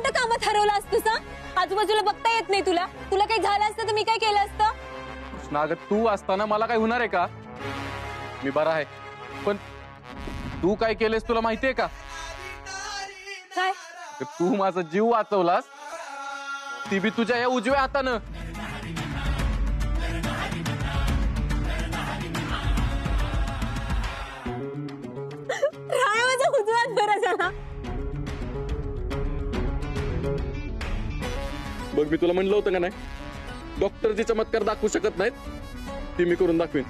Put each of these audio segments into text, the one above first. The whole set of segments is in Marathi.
कुठं कामात हरवला असतोस हा? आजूबाजूला बघता येत नाही तुला? तुला काही झालं असतं तर मी काय केलं असतं? कृष्णा अगं तू असताना मला काय होणार आहे का? मी बरा आहे, पण तू काय केलेस तुला माहितीये का? काय? तू माझा जीव वाचवलास, ती बी तुझ्या या उजव्या हातानं. राया माझा उजवात बरा झाला. बघ मी तुला म्हणलं होतं का नाही, डॉक्टर जे चमत्कार दाखवू शकत नाहीत ती मी करून दाखवीन.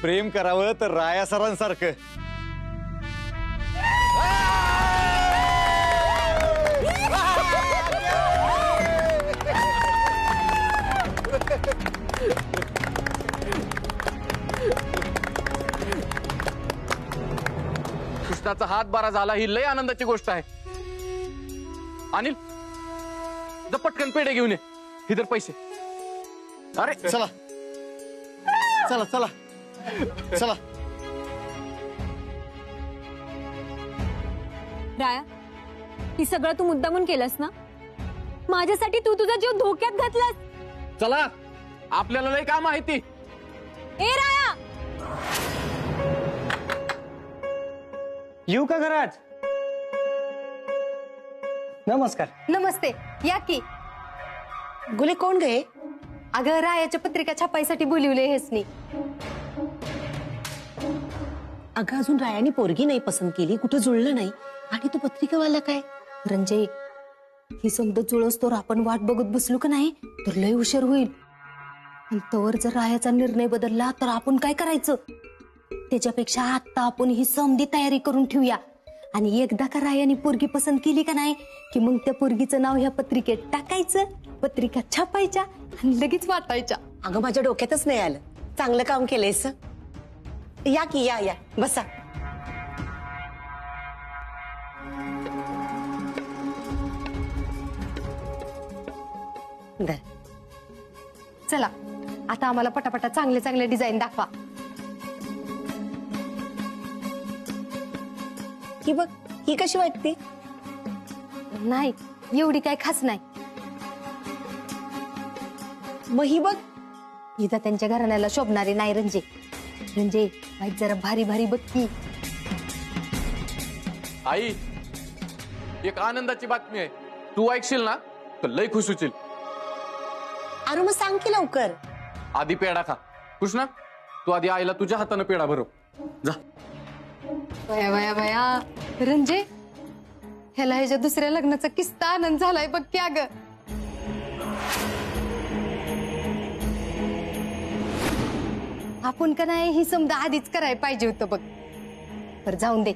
प्रेम करावं तर राया सरांसारखं. कृष्णाचा हात बरा झाला ही लय आनंदाची गोष्ट आहे. अनिल जा पटकन पेढे घेऊन ये, इधर पैसे. अरे चला चला चला चला. राया, ही सगळं तू मुद्दामून केलंस ना? माझ्यासाठी तू तुझा जीव धोक्यात घातलास. चला, आपल्याला लय काम आहे ती. ए राया, येऊ का घरात? नमस्कार. नमस्ते, या की. गुले कोण गे? अगं रायाच्या पत्रिका छापायसाठी बोलिवले हेसनी. अगं अजून रायाने पोरगी नाही पसंत केली, कुठं जुळलं नाही आणि तू पत्रिकावाला काय? रंजे, ही समज जुळस तर आपण वाट बघत बसलो का नाही तर लय उशीर होईल. आणि तवर जर रायाचा निर्णय बदलला तर आपण काय करायचं? त्याच्यापेक्षा आता आपण ही समधी तयारी करून ठेवूया. आणि एकदा का रायाने पोरगी पसंत केली का नाही की मग त्या पोरगीचं नाव ह्या पत्रिकेत टाकायचं, पत्रिका छापायच्या आणि लगेच वाटायच्या. अगं माझ्या डोक्यातच नाही आलं. चांगलं काम केलंयस. या की या या बसा. धर. चला आता आम्हाला पटापटा चांगले चांगले डिझाईन दाखवा. ही बघ, ही कशी वाटते? नाही एवढी काय खास नाही. मग ही बघ. ही तर त्यांच्या घराण्याला शोभणारी नाही रंजे. रंजे वाईट जरा भारी भारी बघती. आई, एक आनंदाची बातमी आहे, तू ऐकशील ना तर लय खुश होशील. अरे मग सांग की लवकर. आधी पेढा खा. कृष्णा तू आधी आईला तुझ्या हातानं पेढा भरव जा. वया वया वया रंजे, ह्याला ह्याच्या दुसऱ्या लग्नाचा किस्ता आनंद झालाय बघ की. अगं आपण का नाही ही समजा आधीच करायला पाहिजे होतं बघ. पर जाऊन दे,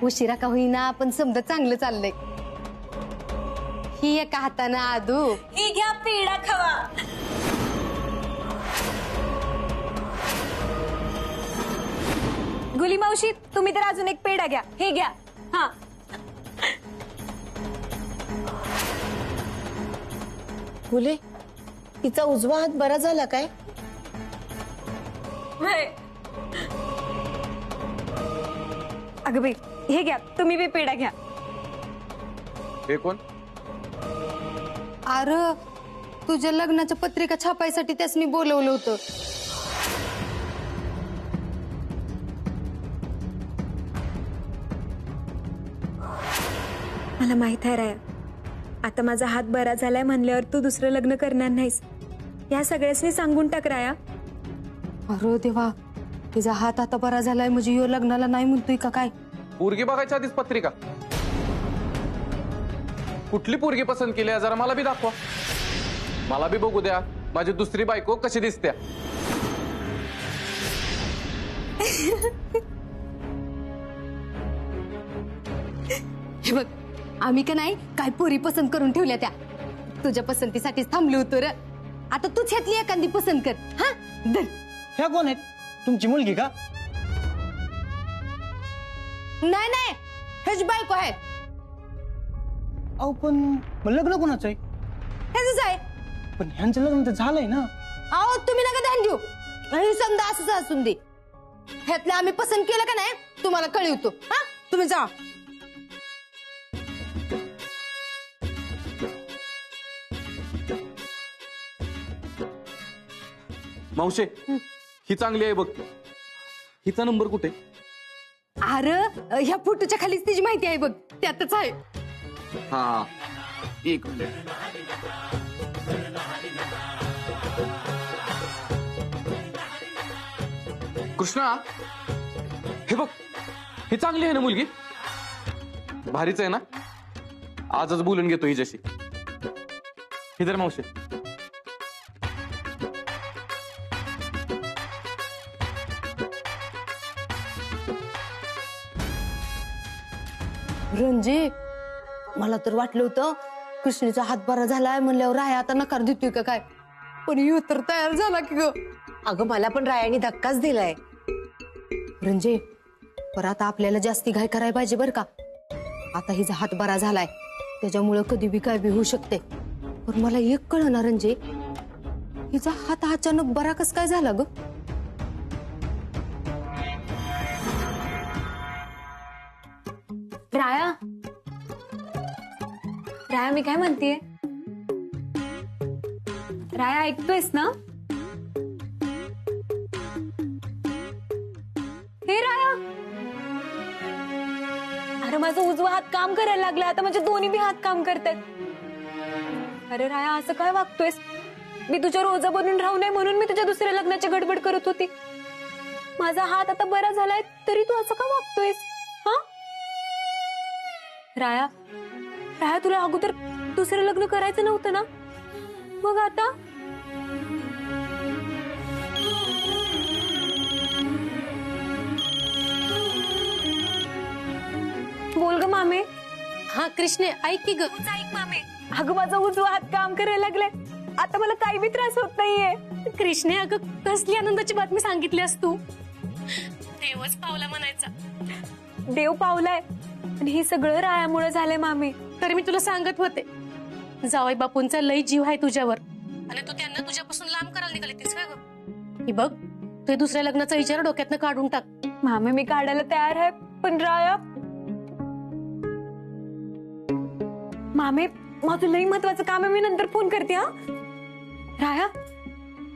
उशिरा का होईना आपण समजा चांगलं चाललंय. ही एका हातानं आदू, ही घ्या पेढा खावा. गुली मावशी, तुम्ही तर अजून एक पेढा घ्या. हे घ्या. हा गुले, तिचा उजवा हात बरा झाला काय? अगं बाई, हे घ्या, तुम्ही बी पेढा घ्या. हे कोण? अरे तुझ्या लग्नाच्या पत्रिका छापायसाठी त्यासनी बोलवलं होतं. मला माहित आहे राया, आता माझा हात बरा झालाय म्हणल्यावर तू दुसरं लग्न करणार नाहीस. या सगळ्यासनी सांगून टाक राया. अरे देवा, तिचा हात आता बरा झालाय म्हणजे यो लग्नाला नाही म्हणतोय का काय? पोरगी बघायच्या आधीच पत्रिका? कुठली पोरगी पसंत केली आहे जरा मला बी दाखवा. मला बी बघू द्या माझी दुसरी बायको कशी दिसते. हे बघ, आम्ही का नाही काय पोरी पसंत करून ठेवल्या त्या. तुझ्या पसंतीसाठीच थांबलो होतो र. आता तूच ह्यातली एखादी पसंत कर. हा धर. ह्या कोण आहेत? तुमची मुलगी का? नाही नाही, हेच बायको आहे. अहो पण मग लग्न कोणाचं आहे? ह्याच आहे. पण ह्यांचं लग्न तर झालंय ना. अहो तुम्ही नका ध्यान देऊ. आणि समजा असंच असून दे. ह्यातलं आम्ही पसंत केलं का नाही तुम्हाला कळवतो. हा तुम्ही जा. मावशे ही चांगली आहे बघ. हिचा नंबर कुठे? अरे ह्या फोटोच्या खालीच तिची माहिती आहे बघ. त्यातच आहे. हा एक मिनिट. कृष्णा हे बघ ही चांगली आहे ना मुलगी. भारीच आहे ना. आजच बोलून घेतो हिच्याशी. इधर मावशे. रणजी मला तर वाटलं होतं कृष्णेचा हात बरा झालाय म्हणल्यावर राया आता नकार देतोय का काय. पण यू तर तयार झाला की ग. अगं मला पण रायाने धक्काच दिलाय. रणजे पर आता आपल्याला जास्ती घाई करायला पाहिजे बर का. आता हिचा हात बरा झालाय त्याच्यामुळं कधी बी काय बी होऊ शकते. पण मला एक कळणार रणजे हिचा हात अचानक बरा कस काय झाला ग. राया राया मी काय म्हणतेय. राया ऐकतोयस ना. हे राया अरे माझा उजवा हात काम करायला लागला आता माझे दोन्ही बी हात काम करतात. अरे राया असं काय वागतोयस. मी तुझ्या रोजा बनून राहू नये म्हणून मी तुझ्या दुसऱ्या लग्नाची गडबड करत होती. माझा हात आता बरा झालाय तरी तू असं का वागतोयस. हा राया राया तुला अगोदर दुसरं लग्न करायचं नव्हतं ना. मग आता बोल ग मामे. हा कृष्णे ऐक की ग. ऐक मामे. अगं माझा उजवा हात काम करायला लागलाय. आता मला काही बी त्रास होत नाहीये. कृष्णे अगं कसली आनंदाची बातमी सांगितलीस तू. देवच पावला म्हणायचा. देव पावलाय आणि हे सगळं रायामुळे झालंय मामे. तर मी तुला सांगत होते जावई बापूंचा लई जीव आहे तुझ्यावर आणि तू त्यांना तुझ्यापासून लांब करायला निघाली तीस काय ग. ही बघ तू दुसऱ्या लग्नाचा विचार डोक्यातनं काढून टाक. मामे मी काढायला तयार आहे पण राया मामे माझं लई महत्वाचं काम आहे. मी नंतर फोन करते. हा राया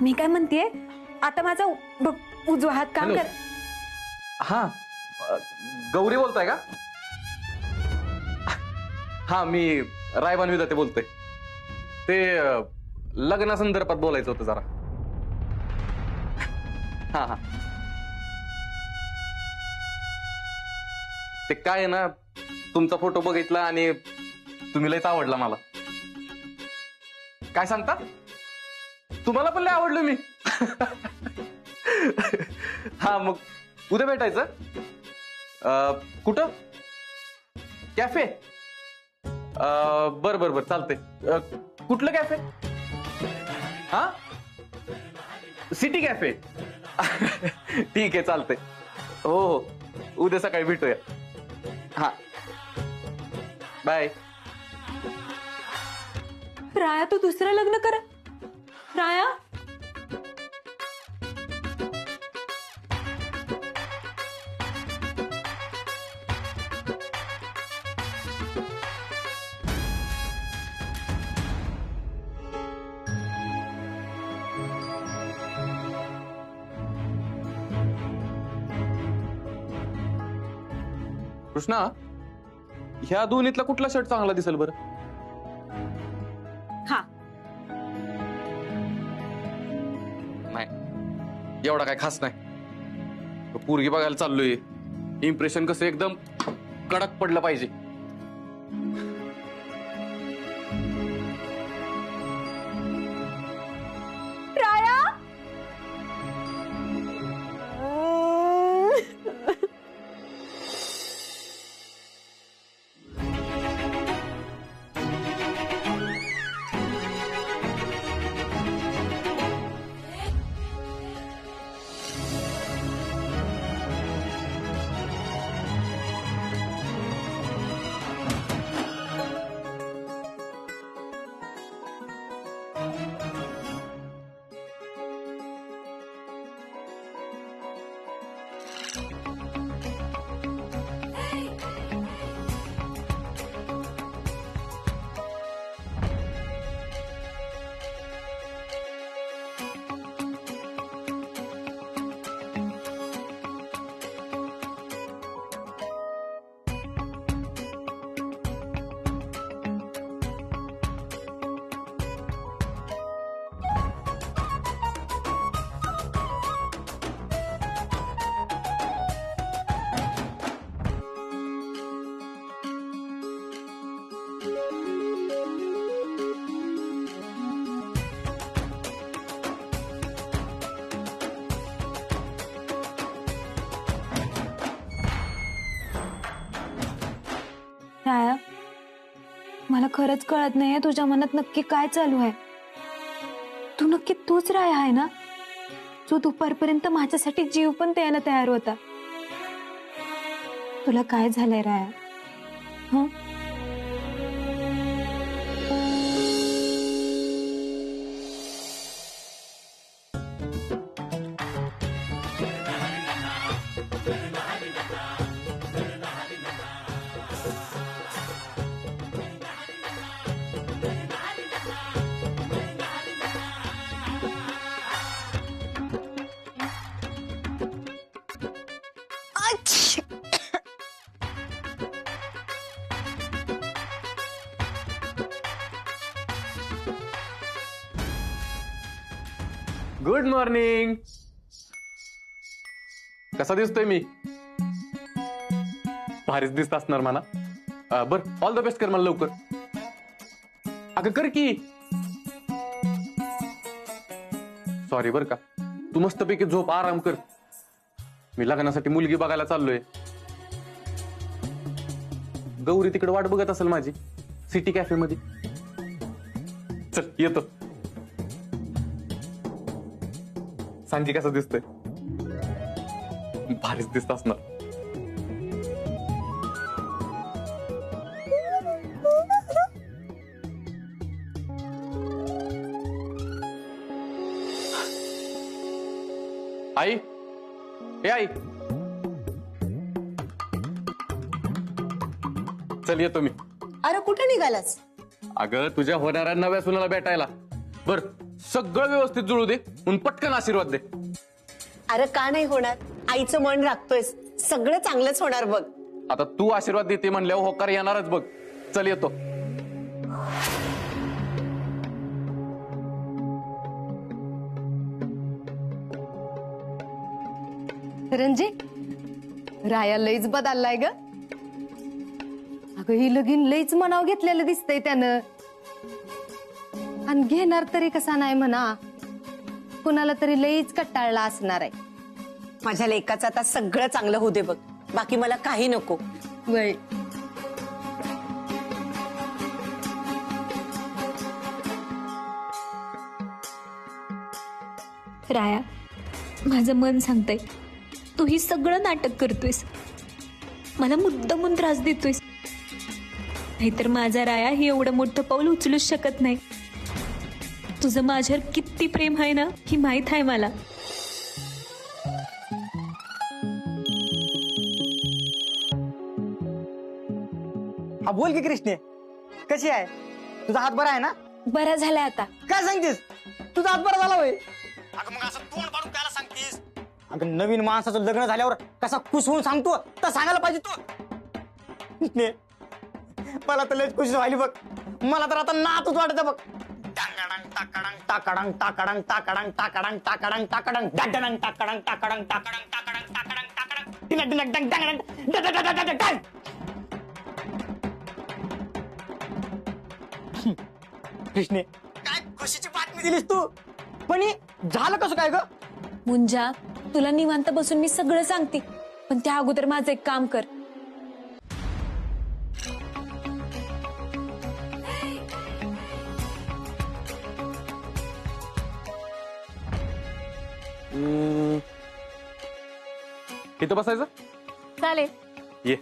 मी काय म्हणतेय आता माझा बघ उजवा हात काम हॅलो. कर. हा गौरी बोलताय का? हा मी रायबान विधाते बोलतोय. ते लग्नासंदर्भात बोलायचं होतं जरा. हा हा ते काय आहे ना तुमचा फोटो बघितला आणि तुम्ही लयच आवडला मला. काय सांगता तुम्हाला पण लय आवडलो मी. हा मग उद्या भेटायचं. कुठं कॅफे. बर बर बर चालतंय. कुठलं कॅफे. हा सिटी कॅफे. ठीक आहे चालतंय. हो हो उद्या सकाळी भेटूया. हा बाय. राया तू दुसरं लग्न कर. राया कृष्णा ह्या दोन्हीतला कुठला शर्ट चांगला दिसेल बरं. हा नाही एवढा काय खास नाही. पोरगी बघायला चाललोय. इम्प्रेशन कसं एकदम कडक पडलं पाहिजे. राया राया, मला खरंच कळत नाहीये तुझ्या मनात नक्की काय चालू आहे. तू नक्की तूच राया आहे ना, जो दुपारपर्यंत माझ्यासाठी जीव पण द्यायला तयार होता. तुला काय झालंय राया? हं? Good morning. कसा दिसतोय मी? भारीच दिसत असणार मला. बर, ऑल द बेस्ट कर मला लवकर. अगं कर की. सॉरी बर का, तू मस्तपैकी झोप, आराम कर. मी लग्नासाठी मुलगी बघायला चाललोय. गौरी तिकडे वाट बघत असेल माझी सिटी कॅफे मध्ये. चल येतो. सांगी कसं दिसतंय? भारीच दिसत असणार. आई, ए आई, चल येतो मी. अरे कुठे निघालास? अगं तुझ्या होणाऱ्या नव्या सुनाला भेटायला. बर, सगळं व्यवस्थित जुळू दे, म्हणून पटकन आशीर्वाद दे. अरे का नाही होणार? आईचं मन राखतोयस, सगळं चांगलंच होणार बघ. आता तू आशीर्वाद देते म्हणल्यावर होकार येणारच बघ. चल येतो. रंजी, राया लईच बदललाय ग. अगं ही लगीन लईच मनाव घेतलेलं दिसतंय त्यानं. आणि घेणार तरी कसा नाही म्हणा, कुणाला तरी लईच कट्टाळला असणार आहे. माझ्या लेकाचं आता सगळं चांगलं होऊ दे बघ, बाकी मला काही नको. वय राया, माझं मन सांगतंय तू ही सगळं नाटक करतोयस, मला मुद्दामून त्रास देतोयस. नाहीतर माझा राया ही एवढं मोठं पाऊल उचलूच शकत नाही. तुझं माझ्यावर किती प्रेम आहे ना, ही माहित आहे मला. हा बोल की कृष्णे, कशी आहे? तुझा हात बरा आहे ना? बरा झालाय आता. काय सांगतेस? तुझा हात बरा झाला होय? अगं मग असं तोंड पाडून कायला सांगतेस? अगं नवीन माणसाचं लग्न झाल्यावर कसा खुश होऊन सांगतो तर सांगायला पाहिजे तू. कृष्णे, मला तर लयच खुशी व्हायली बघ. मला तर आता नातच वाटत बघ. टाकाडांग टाकाडांग टाकाडांग टाकाडांग टाकाडांग टाकाडांग टाकाडांग टाकाडांग डाडांग टाकाडांग टाकाडांग टाकाडांग टाकाडांग टाकाडांग टाकाडांग डिनक डिनक डंग डंग डंग डंग डंग. कृष्णे, काय खुशीची बातमी दिलीस तू? पण हे झालं कसं काय ग? मुंजा, तुला निवांत बसून मी सगळं सांगते, पण त्या अगोदर माझं एक काम कर. इथं बसायचं? चालेल. ये.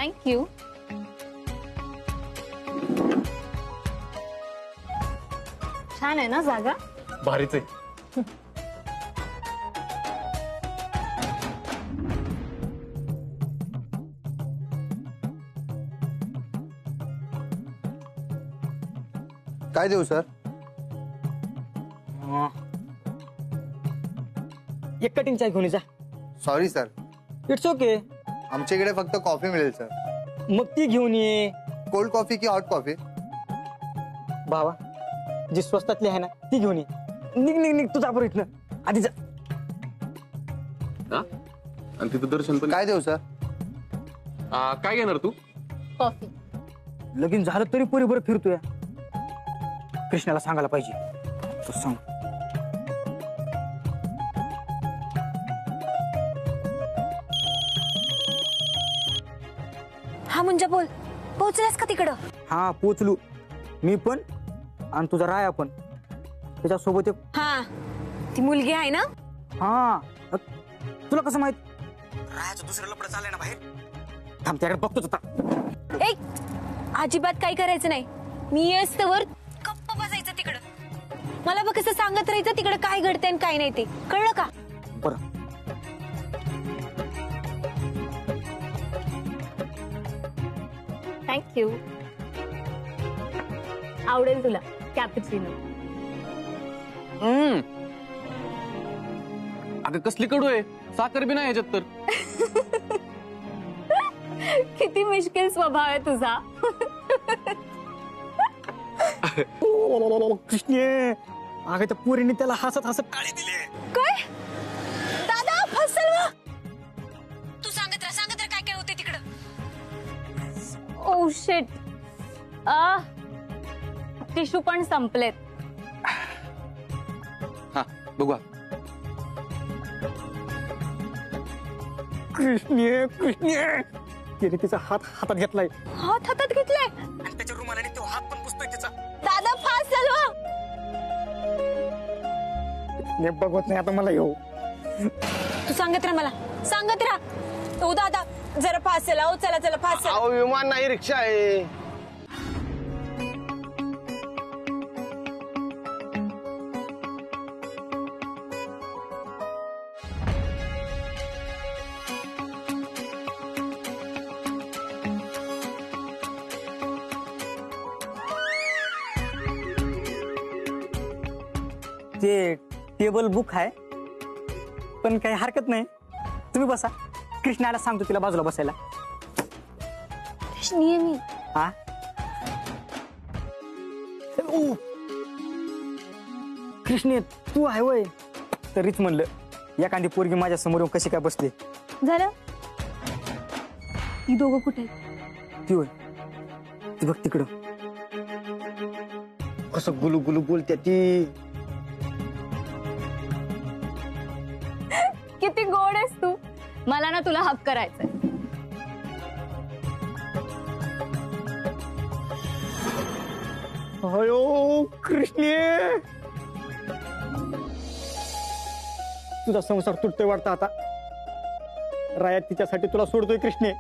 थँक्यू. छान आहे ना जागा? भारीच आहे. काय देऊ सर? एक कटिंग चाय घेऊन ये जा. Sorry sir, it's okay. आमच्याकडे फक्त कॉफी मिळेल सर. मग ती घेऊन ये. कोल्ड कॉफी की हॉट कॉफी? भावा, जी स्वस्तातली आहे ना ती घेऊन ये. निघ निघ निघ तुझा बरोबर इथनं. आधी जा. हा? आणि तिथं दर्शन पण. काय देऊ सर? काय घेणार तू? कॉफी. लगीन झालं तरी पोरीबर फिरतोय. कृष्णाला सांगायला पाहिजे. तू सांग. हा म्हणजे बोल, पोहोचलास का तिकडं? हा पोचलू. मी पण आणि तुझा राया पण. त्याच्यासोबत एक. हा, ती मुलगी आहे ना? हा तुला कसं माहित? रायाचं दुसरं लपडं चाललंय ना बाहेर. थांब त्याकडे बघतोच आता. एक अजिबात काही करायचं नाही. मी येस तवर गप्प बसायचं तिकडं. मला बघ कसं सांगत राहायचं तिकडं काय घडतंय आणि काय नाही ते. कळलं का? बरं. थँक्यू. आवडेल तुला कॅपुचिनो. अगं कसली कडू आहे, साखर बी नाही याच्यात तर. किती मुश्किल स्वभाव आहे तुझा. कृष्णे, अगं त्या पोरीने त्याला हसत हसत टाळी दिले. काय? दादा फसलो. तू सांगत राहा काय काय होते तिकडं. Oh shit. टिश्यू पण संपलेत. हा बघू. कृष्णे कृष्णे, तिने तिचा हात हातात घेतलाय. हात हातात घेतलाय आणि त्याच्या रुमालाने तो हात पण पुसतोय तिचा. दादा फसलो. ने बघत नाही आता मला येऊ. तू सांगत राहा मला, सांगत राहा. ओ दादा जरा फास चला. ओ चला चला फास चला. विमान नाही, रिक्षा आहे. ते टेबल बुक आहे पण काही हरकत नाही. तुम्ही बसा. कृष्णाला सांगतो तिला बाजूला बसायला. नियमी. हा ओ, कृष्णे तू आहे वय तरीच म्हणलं एखादी पोरगी माझ्या समोर येऊन कशी काय बसते. झालं. ही दोघं कुठे आहेत? ती होय, ती बघ तिकडं कसं गुलू गुलू बोलते ती. किती गोड आहेस तू. मला ना तुला हक करायचंय. अयो कृष्णे, तुझा संसार तुटतोय वाटतं आता. रायात तिच्यासाठी तुला सोडतोय कृष्णे.